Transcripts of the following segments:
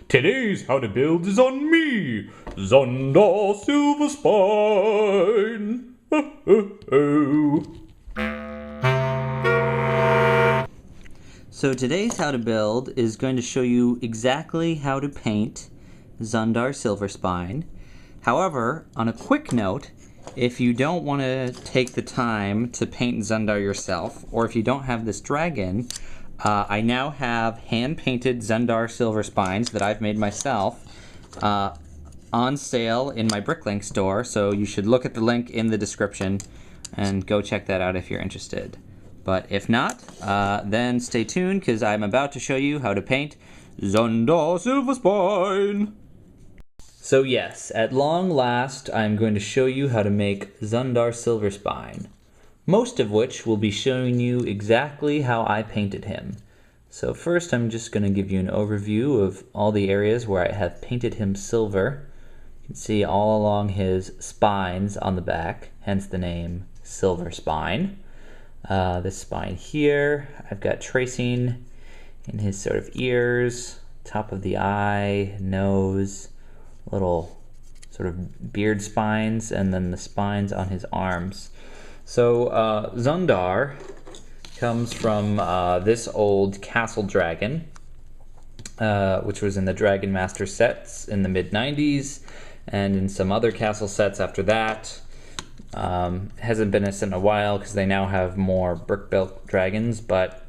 Today's how to build is on me, Zundar Silverspine. So today's how to build is going to show you exactly how to paint Zundar Silverspine. However, on a quick note, if you don't want to take the time to paint Zundar yourself, or if you don't have this dragon, I now have hand-painted Zundar Silverspines that I've made myself on sale in my Bricklink store, so you should look at the link in the description and go check that out if you're interested. But if not, then stay tuned because I'm about to show you how to paint Zundar Silverspine. So yes, at long last, I'm going to show you how to make Zundar Silverspine, most of which will be showing you exactly how I painted him. So first I'm just going to give you an overview of all the areas where I have painted him silver. You can see all along his spines on the back, hence the name Silverspine. This spine here, I've got tracing in his sort of ears, top of the eye, nose, little sort of beard spines, and then the spines on his arms. So Zundar comes from this old castle dragon, which was in the Dragon Master sets in the mid-90s, and in some other castle sets after that. Hasn't been a set in a while because they now have more brick-built dragons, but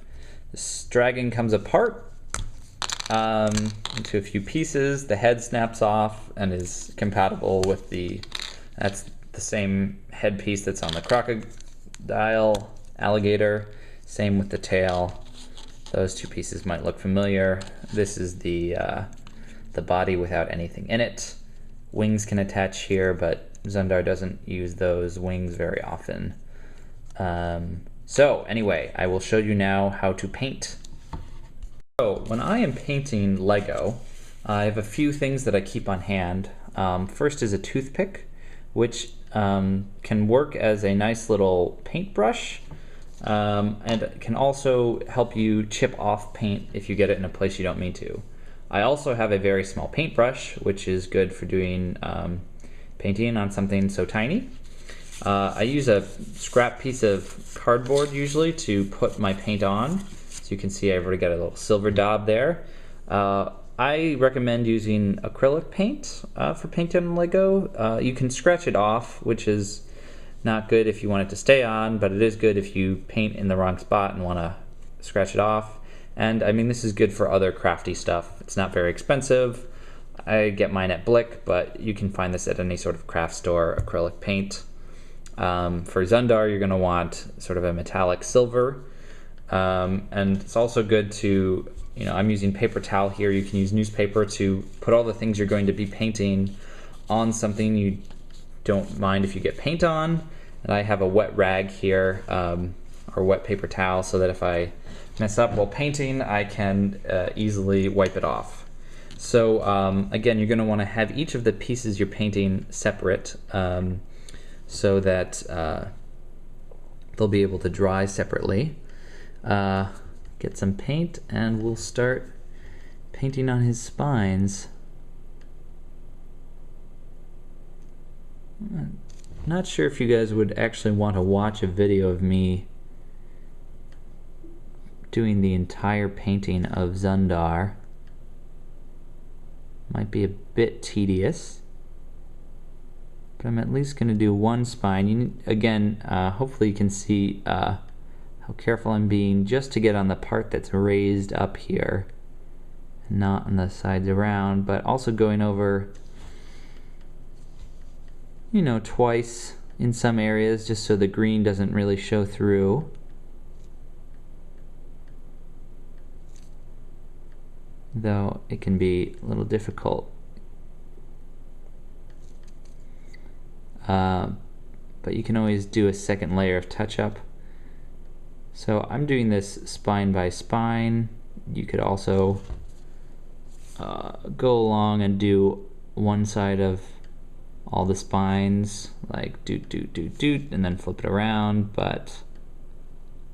this dragon comes apart into a few pieces. The head snaps off and is compatible with that's the same headpiece that's on the crocodile, alligator, same with the tail. Those two pieces might look familiar. This is the body without anything in it. Wings can attach here, but Zundar doesn't use those wings very often. So anyway, I will show you now how to paint. So when I am painting Lego, I have a few things that I keep on hand. First is a toothpick, which can work as a nice little paintbrush, and can also help you chip off paint if you get it in a place you don't mean to. I also have a very small paintbrush, which is good for doing painting on something so tiny. I use a scrap piece of cardboard usually to put my paint on. So you can see I've already got a little silver daub there. I recommend using acrylic paint for painting on Lego. You can scratch it off, which is not good if you want it to stay on, but it is good if you paint in the wrong spot and want to scratch it off. And I mean, this is good for other crafty stuff. It's not very expensive. I get mine at Blick, but you can find this at any sort of craft store, acrylic paint. For Zundar, you're going to want sort of a metallic silver. And it's also good to, I'm using paper towel here. You can use newspaper to put all the things you're going to be painting on something you don't mind if you get paint on. And I have a wet rag here, or wet paper towel, so that if I mess up while painting, I can easily wipe it off. So again, you're going to want to have each of the pieces you're painting separate, so that they'll be able to dry separately. Get some paint and we'll start painting on his spines. I'm not sure if you guys would actually want to watch a video of me doing the entire painting of Zundar. Might be a bit tedious, but I'm at least going to do one spine. Again, hopefully you can see how careful I'm being just to get on the part that's raised up here, and not on the sides around, but also going over, twice in some areas just so the green doesn't really show through. Though it can be a little difficult. But you can always do a second layer of touch-up. So I'm doing this spine by spine. You could also go along and do one side of all the spines, like doot, doot, doot, doot, and then flip it around, but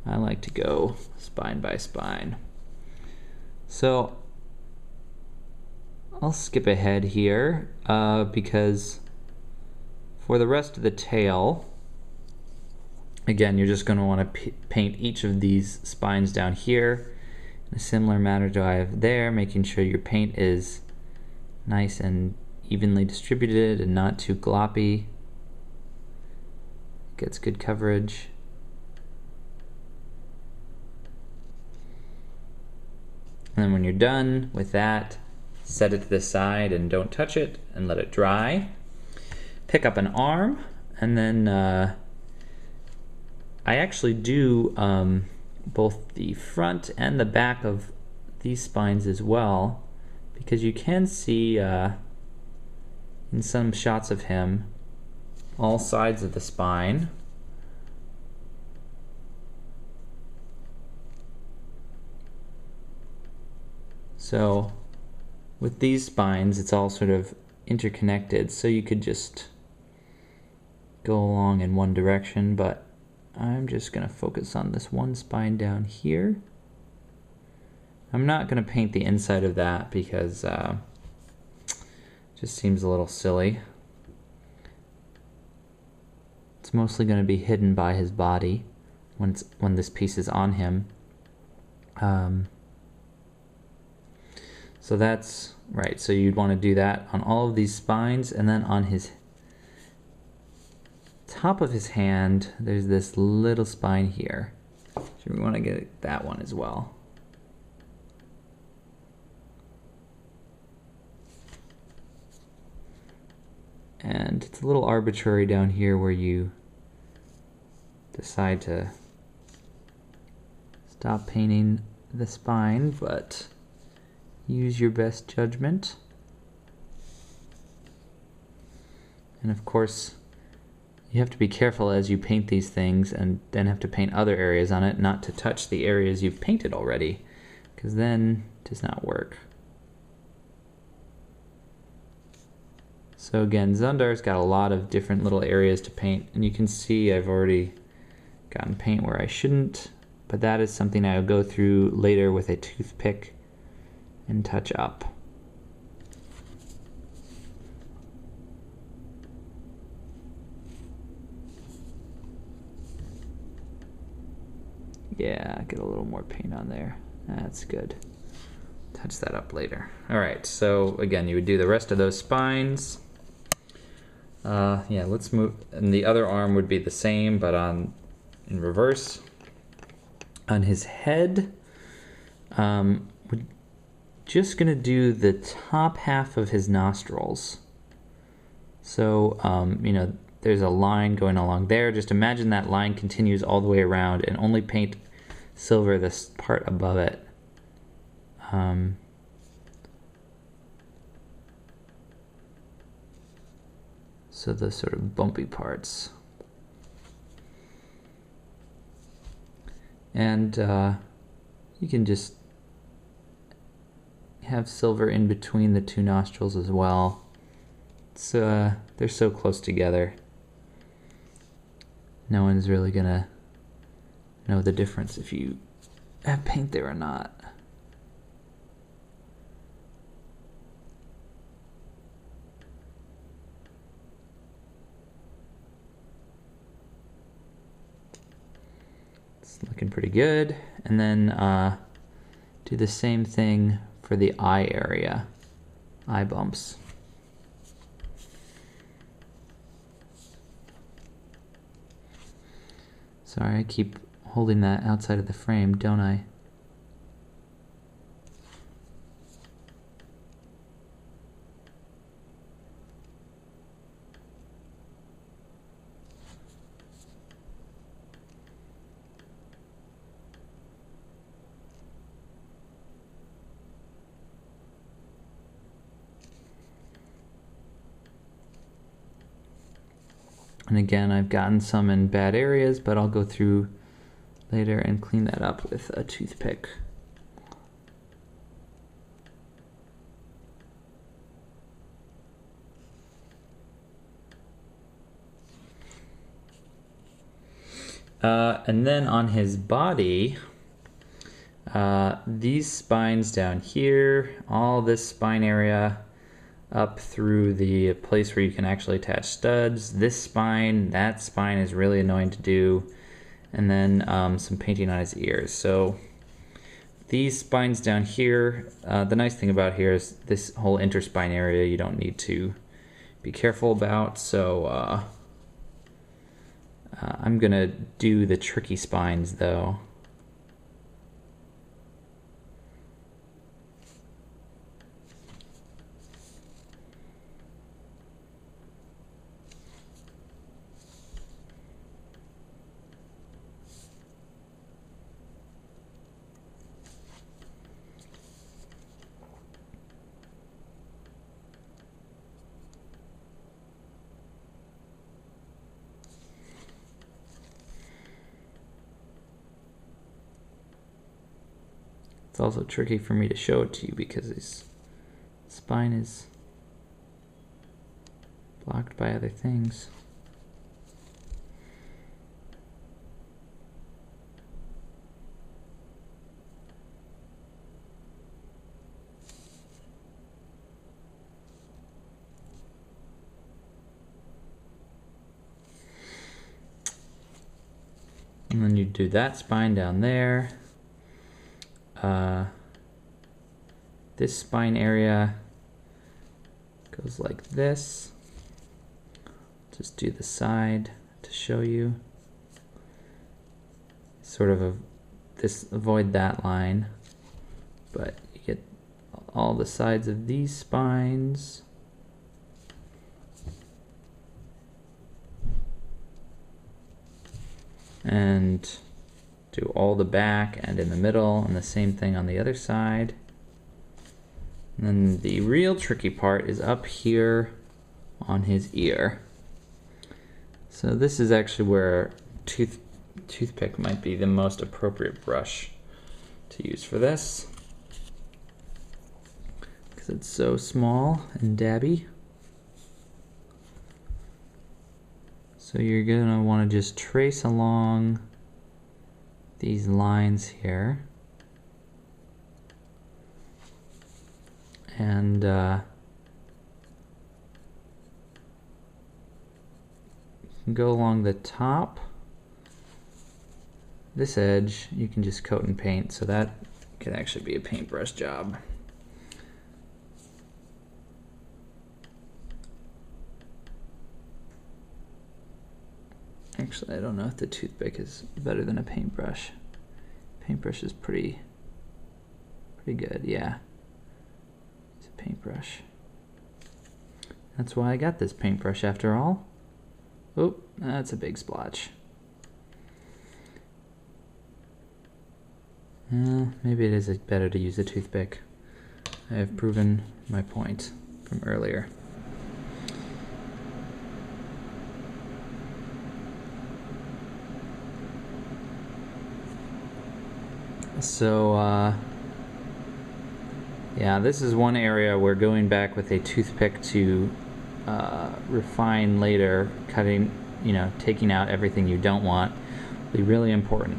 I like to go spine by spine. So I'll skip ahead here because for the rest of the tail, again, you're just going to want to paint each of these spines down here in a similar manner to I have there, making sure your paint is nice and evenly distributed and not too gloppy. Gets good coverage. And then when you're done with that, set it to the side and don't touch it and let it dry. Pick up an arm, and then I actually do both the front and the back of these spines as well, because you can see in some shots of him all sides of the spine. So with these spines, it's all sort of interconnected, so you could just go along in one direction, but I'm just going to focus on this one spine down here. I'm not going to paint the inside of that because it just seems a little silly. It's mostly going to be hidden by his body when this piece is on him. So that's right, so you'd want to do that on all of these spines, and then on his top of his hand, there's this little spine here. So we want to get that one as well. And it's a little arbitrary down here where you decide to stop painting the spine, but use your best judgment. And of course, you have to be careful as you paint these things and then have to paint other areas on it, not to touch the areas you've painted already, because then it does not work. So again, Zundar's got a lot of different little areas to paint, and you can see I've already gotten paint where I shouldn't, but that is something I'll go through later with a toothpick and touch up. Yeah, get a little more paint on there. That's good. Touch that up later. Alright, so again, you would do the rest of those spines. Yeah, let's move, and the other arm would be the same, but in reverse. On his head, we're just gonna do the top half of his nostrils. So, you know, there's a line going along there. Just imagine that line continues all the way around, and only paint silver this part above it. So the sort of bumpy parts. And you can just have silver in between the two nostrils as well. It's, they're so close together. No one's really gonna know the difference if you have paint there or not. It's looking pretty good. And then do the same thing for the eye area, eye bumps. Sorry, I keep holding that outside of the frame, don't I? And again, I've gotten some in bad areas, but I'll go through later and clean that up with a toothpick. And then on his body, these spines down here, all this spine area, up through the place where you can actually attach studs. This spine, that spine is really annoying to do. And then some painting on his ears. So these spines down here, the nice thing about here is this whole interspine area you don't need to be careful about. So I'm gonna do the tricky spines though. It's also tricky for me to show it to you because his spine is blocked by other things. And then you do that spine down there. This spine area goes like this. Just do the side to show you. Sort of avoid that line, but you get all the sides of these spines. And do all the back and in the middle, and the same thing on the other side. And then the real tricky part is up here on his ear. So this is actually where toothpick might be the most appropriate brush to use for this, because it's so small and dabby. So you're gonna want to just trace along these lines here, and you can go along the top. This edge you can just coat and paint, so that could actually be a paintbrush job. Actually, I don't know if the toothpick is better than a paintbrush. Paintbrush is pretty good, yeah. It's a paintbrush. That's why I got this paintbrush after all. Oh, that's a big splotch. Maybe it is better to use a toothpick. I have proven my point from earlier. So, yeah, this is one area where going back with a toothpick to refine later, cutting, taking out everything you don't want, will be really important.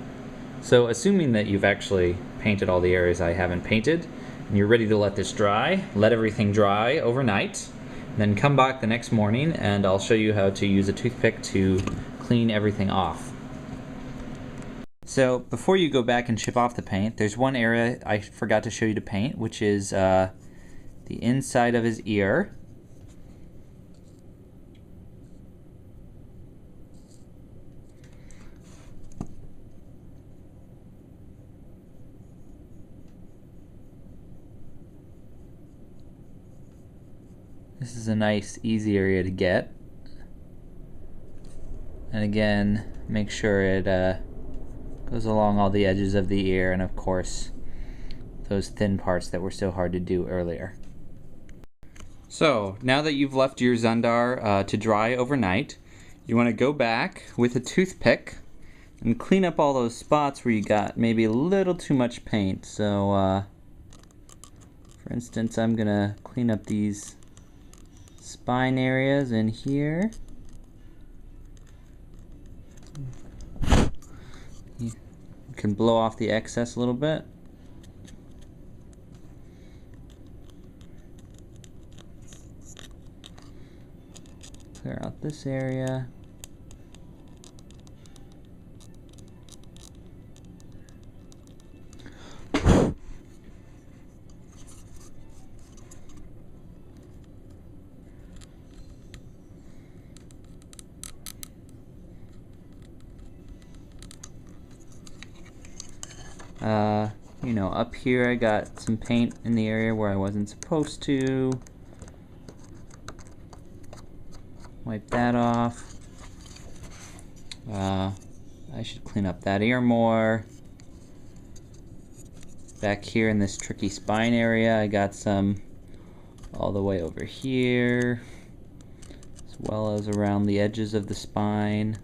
So, assuming that you've actually painted all the areas I haven't painted, and you're ready to let this dry, let everything dry overnight, then come back the next morning and I'll show you how to use a toothpick to clean everything off. So before you go back and chip off the paint, there's one area I forgot to show you to paint, which is the inside of his ear. This is a nice, easy area to get. And again, make sure it goes along all the edges of the ear, and of course those thin parts that were so hard to do earlier. So now that you've left your Zundar to dry overnight, you want to go back with a toothpick and clean up all those spots where you got maybe a little too much paint. So for instance, I'm gonna clean up these spine areas in here. You can blow off the excess a little bit. Clear out this area. You know, up here I got some paint in the area where I wasn't supposed to. Wipe that off. I should clean up that ear more. Back here in this tricky spine area, I got some all the way over here, as well as around the edges of the spine.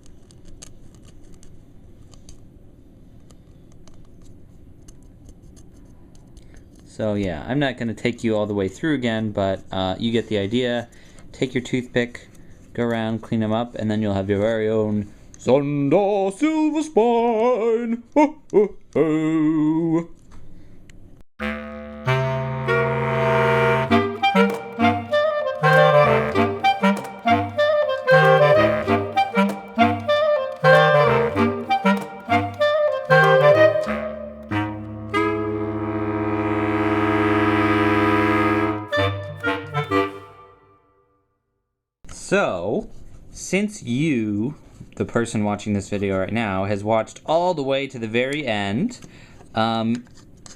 So yeah, I'm not going to take you all the way through again, but you get the idea. Take your toothpick, go around, clean them up, and then you'll have your very own Zundar Silverspine. Ho, ho, ho. So, since you, the person watching this video right now, has watched all the way to the very end,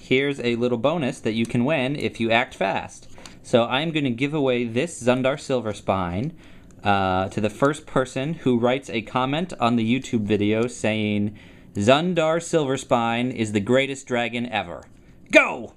here's a little bonus that you can win if you act fast. So I'm going to give away this Zundar Silverspine to the first person who writes a comment on the YouTube video saying, "Zundar Silverspine is the greatest dragon ever." Go!